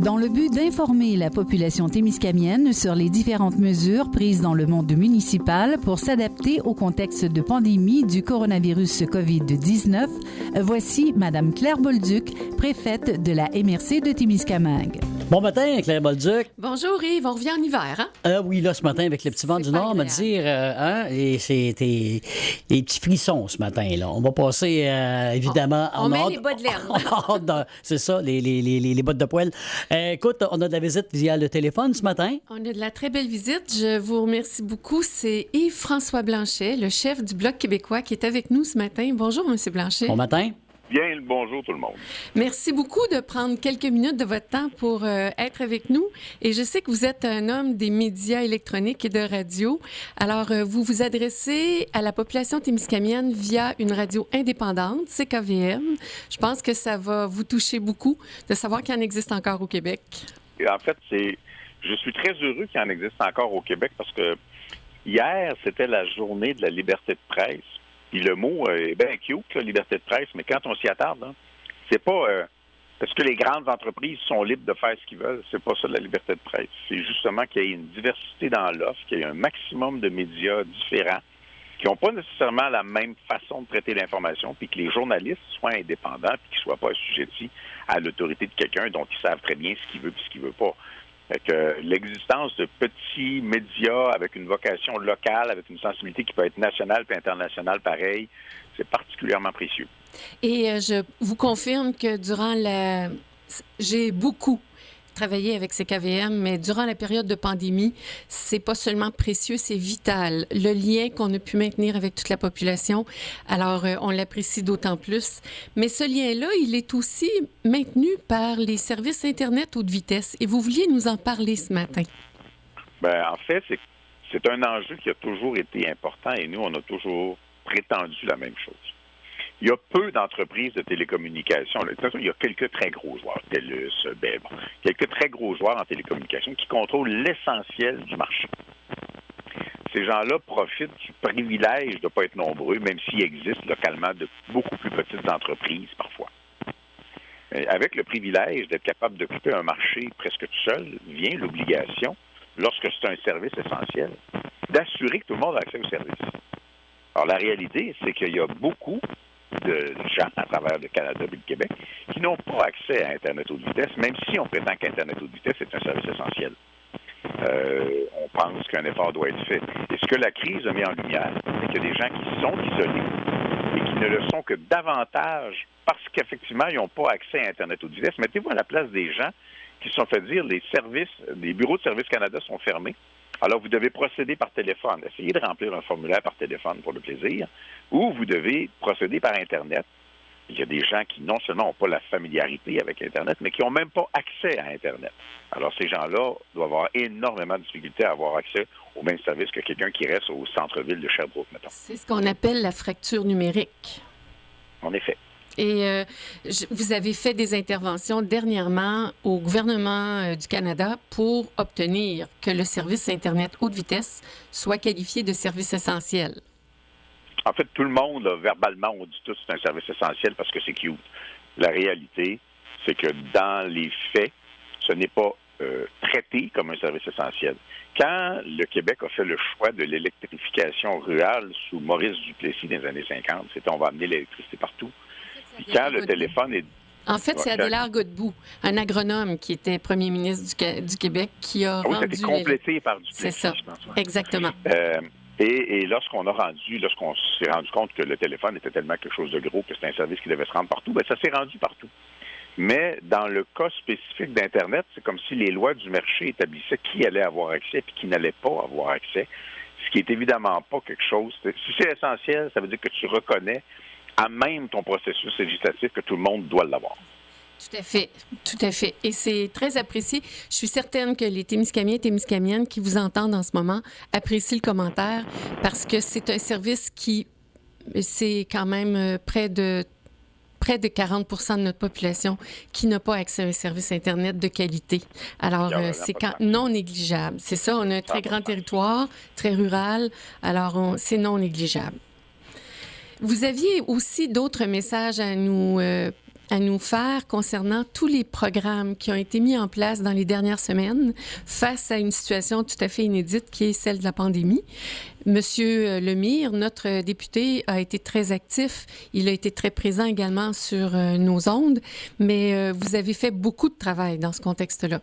Dans le but d'informer la population témiscamienne sur les différentes mesures prises dans le monde municipal pour s'adapter au contexte de pandémie du coronavirus COVID-19, voici Mme Claire Bolduc, préfète de la MRC de Témiscamingue. Bon matin, Claire Bolduc. Bonjour Yves, on revient en hiver, hein? Oui, là, ce matin, avec le petit vent du Nord, me dire, et c'était des petits frissons ce matin, là. On va passer, évidemment... On met les bas de laine. C'est ça, les bottes de poêle. Écoute, on a de la visite via le téléphone ce matin. On a de la très belle visite. Je vous remercie beaucoup. C'est Yves-François Blanchet, le chef du Bloc québécois, qui est avec nous ce matin. Bonjour, M. Blanchet. Bon matin. Bien, bonjour tout le monde. Merci beaucoup de prendre quelques minutes de votre temps pour être avec nous. Et je sais que vous êtes un homme des médias électroniques et de radio. Alors, vous vous adressez à la population témiscamienne via une radio indépendante, CKVM. Je pense que ça va vous toucher beaucoup de savoir qu'il en existe encore au Québec. Et en fait, je suis très heureux qu'il en existe encore au Québec parce que hier, c'était la journée de la liberté de presse. Puis le mot est bien cute, la liberté de presse, mais quand on s'y attarde, hein, c'est pas parce que les grandes entreprises sont libres de faire ce qu'ils veulent, c'est pas ça la liberté de presse. C'est justement qu'il y ait une diversité dans l'offre, qu'il y ait un maximum de médias différents qui n'ont pas nécessairement la même façon de traiter l'information, puis que les journalistes soient indépendants, puis qu'ils ne soient pas assujettis à l'autorité de quelqu'un dont ils savent très bien ce qu'il veut et ce qu'il veut pas. Fait que l'existence de petits médias avec une vocation locale, avec une sensibilité qui peut être nationale puis internationale pareil, c'est particulièrement précieux. Et je vous confirme que j'ai beaucoup travaillé avec CKVM, mais durant la période de pandémie, c'est pas seulement précieux, c'est vital. Le lien qu'on a pu maintenir avec toute la population, alors on l'apprécie d'autant plus. Mais ce lien-là, il est aussi maintenu par les services Internet haute vitesse. Et vous vouliez nous en parler ce matin. Bien, en fait, c'est un enjeu qui a toujours été important et nous, on a toujours prétendu la même chose. Il y a peu d'entreprises de télécommunications. De toute façon, il y a quelques très gros joueurs, TELUS, quelques très gros joueurs en télécommunications qui contrôlent l'essentiel du marché. Ces gens-là profitent du privilège de ne pas être nombreux, même s'il existe localement de beaucoup plus petites entreprises parfois. Avec le privilège d'être capable d'occuper un marché presque tout seul, vient l'obligation, lorsque c'est un service essentiel, d'assurer que tout le monde a accès au service. Alors, la réalité, c'est qu'il y a beaucoup de gens à travers le Canada et le Québec qui n'ont pas accès à Internet haute vitesse, même si on prétend qu'Internet haute vitesse est un service essentiel. On pense qu'un effort doit être fait. Et ce que la crise a mis en lumière, c'est qu'il y a des gens qui sont isolés et qui ne le sont que davantage parce qu'effectivement, ils n'ont pas accès à Internet haute vitesse. Mettez-vous à la place des gens qui se sont fait dire les bureaux de Service Canada sont fermés. Alors, vous devez procéder par téléphone. Essayez de remplir un formulaire par téléphone pour le plaisir, ou vous devez procéder par Internet. Il y a des gens qui non seulement n'ont pas la familiarité avec Internet, mais qui n'ont même pas accès à Internet. Alors, ces gens-là doivent avoir énormément de difficultés à avoir accès au même service que quelqu'un qui reste au centre-ville de Sherbrooke, mettons. C'est ce qu'on appelle la fracture numérique. En effet. Et vous avez fait des interventions dernièrement au gouvernement du Canada pour obtenir que le service Internet haute vitesse soit qualifié de service essentiel. En fait, tout le monde, là, verbalement, on dit tout que c'est un service essentiel parce que c'est cute. La réalité, c'est que dans les faits, ce n'est pas traité comme un service essentiel. Quand le Québec a fait le choix de l'électrification rurale sous Maurice Duplessis dans les années 50, c'était on va amener l'électricité partout. Puis quand le téléphone est... En fait, c'est Adélard Godbout, un agronome qui était premier ministre du Québec, qui a rendu... Oui, ça a été complété par Duplessis, c'est ça, je pense. Ouais. Exactement. Et lorsqu'on s'est rendu compte que le téléphone était tellement quelque chose de gros, que c'était un service qui devait se rendre partout, bien, ça s'est rendu partout. Mais dans le cas spécifique d'Internet, c'est comme si les lois du marché établissaient qui allait avoir accès et qui n'allait pas avoir accès, ce qui est évidemment pas quelque chose... Si c'est essentiel, ça veut dire que tu reconnais à même ton processus législatif que tout le monde doit l'avoir. Tout à fait, tout à fait. Et c'est très apprécié. Je suis certaine que les Témiscamiens et Témiscamiennes qui vous entendent en ce moment apprécient le commentaire parce que c'est un service qui, c'est quand même près de 40 % de notre population qui n'a pas accès à un service Internet de qualité. Alors, c'est non négligeable. C'est ça, on a un très grand territoire, très rural, alors c'est non négligeable. Vous aviez aussi d'autres messages à nous à nous faire concernant tous les programmes qui ont été mis en place dans les dernières semaines face à une situation tout à fait inédite qui est celle de la pandémie. Monsieur Lemire, notre député, a été très actif. Il a été très présent également sur nos ondes, mais vous avez fait beaucoup de travail dans ce contexte-là.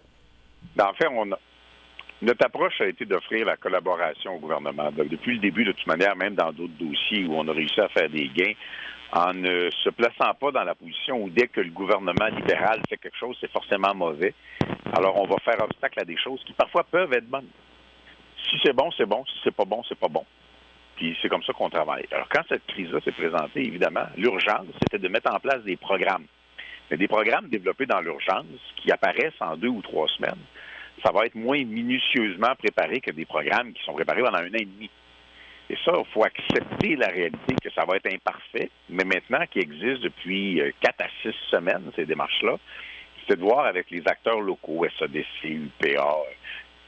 En fait, notre approche a été d'offrir la collaboration au gouvernement. Depuis le début, de toute manière, même dans d'autres dossiers où on a réussi à faire des gains, en ne se plaçant pas dans la position où dès que le gouvernement libéral fait quelque chose, c'est forcément mauvais. Alors, on va faire obstacle à des choses qui parfois peuvent être bonnes. Si c'est bon, c'est bon. Si c'est pas bon, c'est pas bon. Puis c'est comme ça qu'on travaille. Alors, quand cette crise-là s'est présentée, évidemment, l'urgence, c'était de mettre en place des programmes. Mais des programmes développés dans l'urgence qui apparaissent en 2 ou 3 semaines, ça va être moins minutieusement préparé que des programmes qui sont préparés pendant 1 an et demi. Et ça, il faut accepter la réalité que ça va être imparfait, mais maintenant qu'il existe depuis 4 à 6 semaines, ces démarches-là, c'est de voir avec les acteurs locaux, SADC, UPA,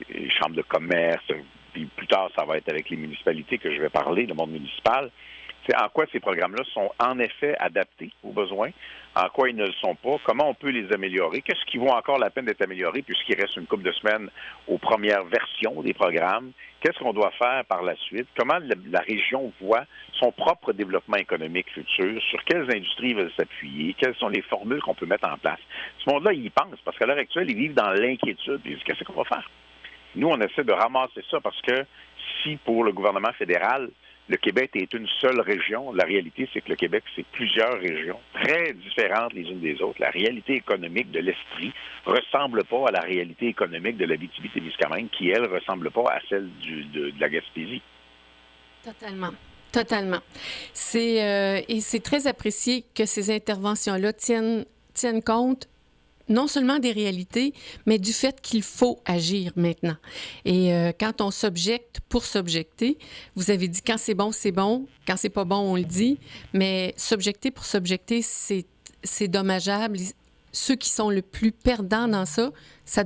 les chambres de commerce, puis plus tard, ça va être avec les municipalités que je vais parler, le monde municipal, c'est en quoi ces programmes-là sont en effet adaptés aux besoins, en quoi ils ne le sont pas, comment on peut les améliorer, qu'est-ce qui vaut encore la peine d'être amélioré puisqu'il reste une couple de semaines aux premières versions des programmes, qu'est-ce qu'on doit faire par la suite, comment la région voit son propre développement économique futur, sur quelles industries veulent s'appuyer, quelles sont les formules qu'on peut mettre en place. Ce monde-là, il y pense, parce qu'à l'heure actuelle, ils vivent dans l'inquiétude. Ils disent, qu'est-ce qu'on va faire? Nous, on essaie de ramasser ça parce que si pour le gouvernement fédéral, le Québec est une seule région, la réalité, c'est que le Québec, c'est plusieurs régions très différentes les unes des autres. La réalité économique de l'Estrie ne ressemble pas à la réalité économique de l'Abitibi-Témiscamingue, qui, elle, ne ressemble pas à celle de la Gaspésie. Totalement. Totalement. Et c'est très apprécié que ces interventions-là tiennent compte non seulement des réalités, mais du fait qu'il faut agir maintenant. Et quand on s'objecte pour s'objecter, vous avez dit quand c'est bon, quand c'est pas bon, on le dit, mais s'objecter pour s'objecter, c'est dommageable. Ceux qui sont le plus perdants dans ça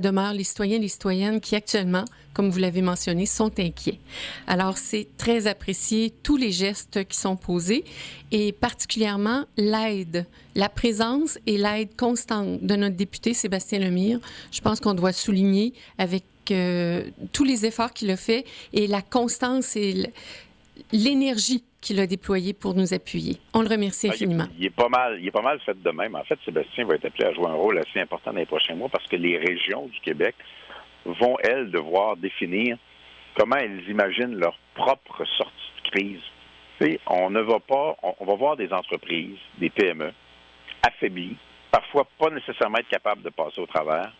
demeure les citoyens et les citoyennes qui actuellement, comme vous l'avez mentionné, sont inquiets. Alors, c'est très apprécié, tous les gestes qui sont posés et particulièrement l'aide, la présence et l'aide constante de notre député Sébastien Lemire. Je pense qu'on doit souligner avec tous les efforts qu'il a fait et la constance et l'énergie qu'il a déployée pour nous appuyer. On le remercie infiniment. Il est pas mal fait de même. En fait, Sébastien va être appelé à jouer un rôle assez important dans les prochains mois parce que les régions du Québec vont, elles, devoir définir comment elles imaginent leur propre sortie de crise. T'sais, on va voir des entreprises, des PME, affaiblies, parfois pas nécessairement être capables de passer au travers,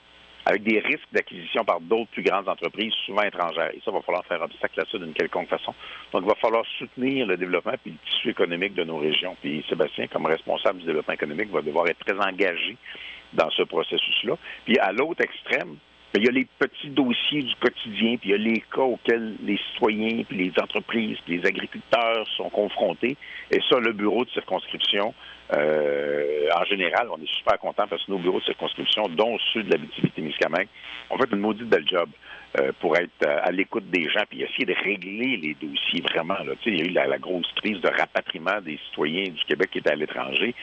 avec des risques d'acquisition par d'autres plus grandes entreprises, souvent étrangères. Et ça, il va falloir faire obstacle à ça d'une quelconque façon. Donc, il va falloir soutenir le développement puis le tissu économique de nos régions. Puis Sébastien, comme responsable du développement économique, va devoir être très engagé dans ce processus-là. Puis à l'autre extrême, il y a les petits dossiers du quotidien, puis il y a les cas auxquels les citoyens, puis les entreprises, puis les agriculteurs sont confrontés. Et ça, le bureau de circonscription, en général, on est super contents parce que nos bureaux de circonscription, dont ceux de l'Abitibi-Témiscamingue, ont fait une maudite belle job pour être à l'écoute des gens puis essayer de régler les dossiers vraiment. Là. Il y a eu la grosse crise de rapatriement des citoyens du Québec qui étaient à l'étranger.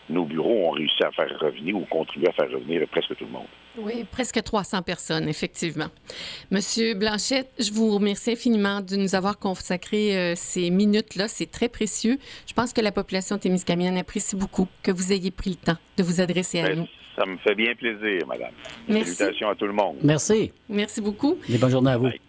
Nos bureaux ont réussi à faire revenir ou contribuer à faire revenir presque tout le monde. Oui, presque 300 personnes, effectivement. Monsieur Blanchette, je vous remercie infiniment de nous avoir consacré ces minutes-là. C'est très précieux. Je pense que la population témiscamienne apprécie beaucoup que vous ayez pris le temps de vous adresser à nous. Ça me fait bien plaisir, madame. Merci. Salutations à tout le monde. Merci. Merci beaucoup. Et bonne journée à vous. Bye.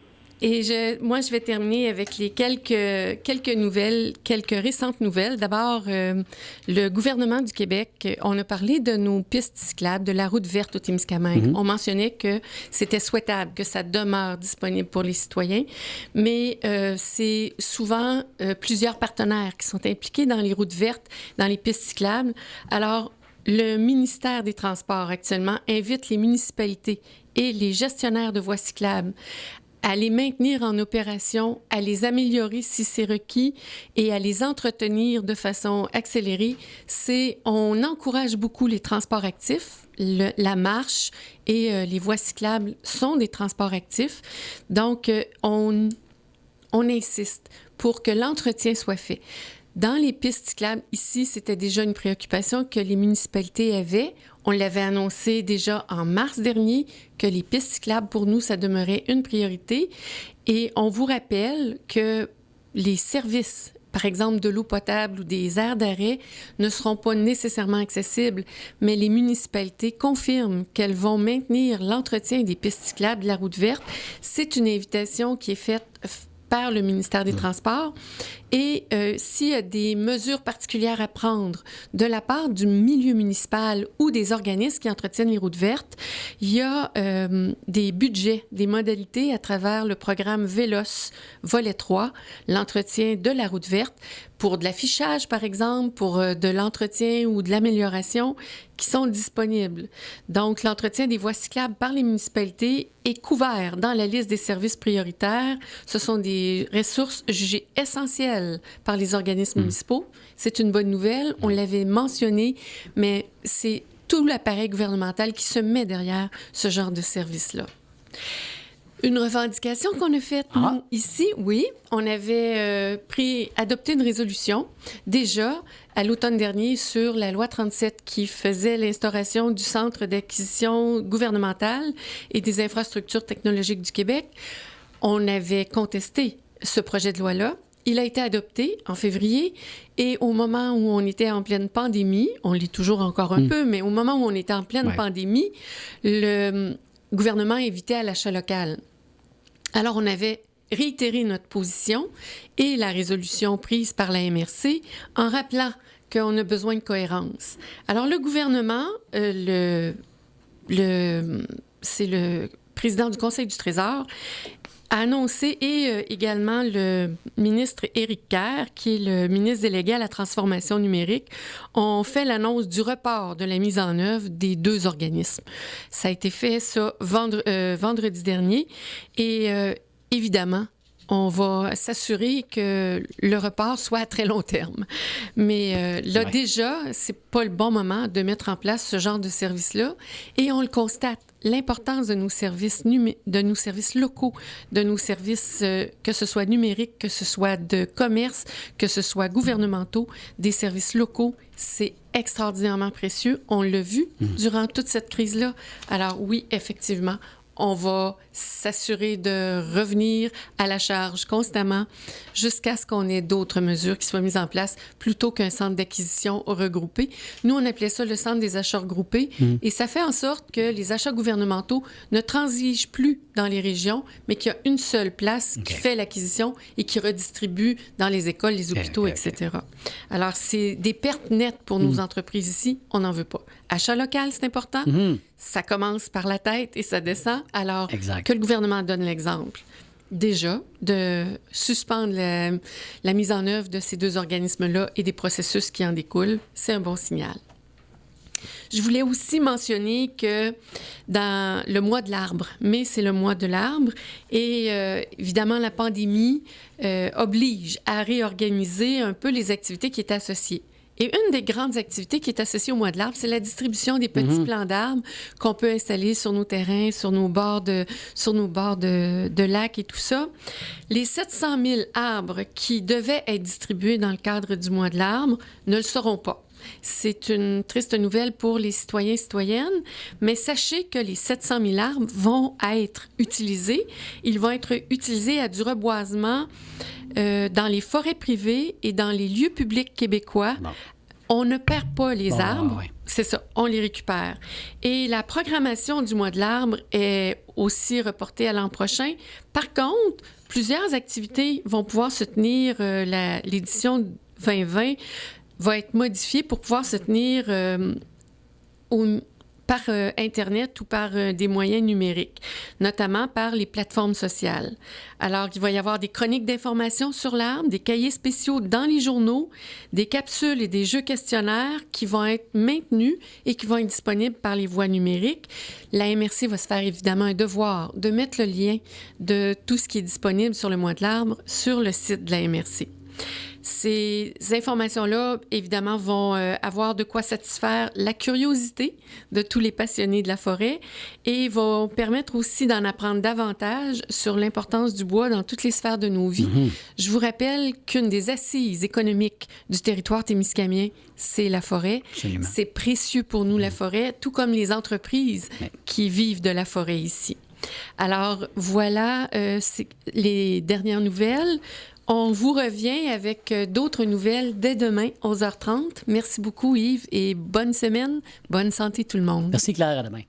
Et je vais terminer avec les quelques nouvelles, quelques récentes nouvelles. D'abord, le gouvernement du Québec, on a parlé de nos pistes cyclables, de la route verte au Témiscamingue. On mentionnait que c'était souhaitable que ça demeure disponible pour les citoyens, mais c'est souvent plusieurs partenaires qui sont impliqués dans les routes vertes, dans les pistes cyclables. Alors, le ministère des Transports actuellement invite les municipalités et les gestionnaires de voies cyclables à les maintenir en opération, à les améliorer si c'est requis et à les entretenir de façon accélérée. On encourage beaucoup les transports actifs. La marche et les voies cyclables sont des transports actifs. Donc, on insiste pour que l'entretien soit fait. Dans les pistes cyclables, ici, c'était déjà une préoccupation que les municipalités avaient. On l'avait annoncé déjà en mars dernier que les pistes cyclables, pour nous, ça demeurait une priorité. Et on vous rappelle que les services, par exemple de l'eau potable ou des aires d'arrêt, ne seront pas nécessairement accessibles, mais les municipalités confirment qu'elles vont maintenir l'entretien des pistes cyclables de la route verte. C'est une invitation qui est faite par le ministère des Transports. Et s'il y a des mesures particulières à prendre de la part du milieu municipal ou des organismes qui entretiennent les routes vertes, il y a des budgets, des modalités à travers le programme VELOS Volet 3, l'entretien de la route verte, pour de l'affichage, par exemple, pour de l'entretien ou de l'amélioration qui sont disponibles. Donc, l'entretien des voies cyclables par les municipalités est couvert dans la liste des services prioritaires. Ce sont des ressources jugées essentielles par les organismes municipaux. C'est une bonne nouvelle. On l'avait mentionné, mais c'est tout l'appareil gouvernemental qui se met derrière ce genre de service-là. Une revendication qu'on a faite, nous, ici, oui. On avait adopté une résolution, déjà, à l'automne dernier, sur la loi 37 qui faisait l'instauration du Centre d'acquisition gouvernementale et des infrastructures technologiques du Québec. On avait contesté ce projet de loi-là. Il a été adopté en février et au moment où on était en pleine pandémie, on l'est toujours encore un peu, mais au moment où on était en pleine pandémie, le gouvernement invitait à l'achat local. Alors, on avait réitéré notre position et la résolution prise par la MRC en rappelant qu'on a besoin de cohérence. Alors, le gouvernement, c'est le président du Conseil du Trésor, a annoncé, et également le ministre Éric Kerr, qui est le ministre délégué à la transformation numérique, ont fait l'annonce du report de la mise en œuvre des deux organismes. Ça a été fait, ça, vendredi dernier. Et évidemment, on va s'assurer que le report soit à très long terme. Mais là, déjà, c'est pas le bon moment de mettre en place ce genre de service-là. Et on le constate. L'importance de nos services locaux, de nos services, que ce soit numériques, que ce soit de commerce, que ce soit gouvernementaux, des services locaux, c'est extraordinairement précieux. On l'a vu durant toute cette crise-là. Alors oui, effectivement, on va s'assurer de revenir à la charge constamment jusqu'à ce qu'on ait d'autres mesures qui soient mises en place plutôt qu'un centre d'acquisition regroupé. Nous, on appelait ça le centre des achats regroupés et ça fait en sorte que les achats gouvernementaux ne transigent plus dans les régions, mais qu'il y a une seule place qui fait l'acquisition et qui redistribue dans les écoles, les hôpitaux, etc. Alors, c'est des pertes nettes pour nos entreprises ici. On n'en veut pas. Achat local, c'est important. Ça commence par la tête et ça descend. Alors, que le gouvernement donne l'exemple. Déjà, de suspendre la mise en œuvre de ces deux organismes-là et des processus qui en découlent, c'est un bon signal. Je voulais aussi mentionner que dans le mois de l'arbre, mai, c'est le mois de l'arbre, et évidemment, la pandémie oblige à réorganiser un peu les activités qui étaient associées. Et une des grandes activités qui est associée au mois de l'arbre, c'est la distribution des petits plants d'arbres qu'on peut installer sur nos terrains, sur nos bords de lacs et tout ça. Les 700 000 arbres qui devaient être distribués dans le cadre du mois de l'arbre ne le seront pas. C'est une triste nouvelle pour les citoyens et citoyennes, mais sachez que les 700 000 arbres vont être utilisés. Ils vont être utilisés à du reboisement dans les forêts privées et dans les lieux publics québécois. Bon. On ne perd pas les arbres, c'est ça, on les récupère. Et la programmation du mois de l'arbre est aussi reportée à l'an prochain. Par contre, plusieurs activités vont pouvoir se tenir, l'édition 2020 va être modifiée pour pouvoir se tenir par Internet ou par des moyens numériques, notamment par les plateformes sociales. Alors, il va y avoir des chroniques d'information sur l'arbre, des cahiers spéciaux dans les journaux, des capsules et des jeux questionnaires qui vont être maintenus et qui vont être disponibles par les voies numériques. La MRC va se faire évidemment un devoir de mettre le lien de tout ce qui est disponible sur le mois de l'arbre sur le site de la MRC. Ces informations-là, évidemment, vont avoir de quoi satisfaire la curiosité de tous les passionnés de la forêt et vont permettre aussi d'en apprendre davantage sur l'importance du bois dans toutes les sphères de nos vies. Je vous rappelle qu'une des assises économiques du territoire témiscamien, c'est la forêt. Absolument. C'est précieux pour nous, la forêt, tout comme les entreprises qui vivent de la forêt ici. Alors, voilà les dernières nouvelles. On vous revient avec d'autres nouvelles dès demain, 11h30. Merci beaucoup, Yves, et bonne semaine. Bonne santé, tout le monde. Merci, Claire. À demain.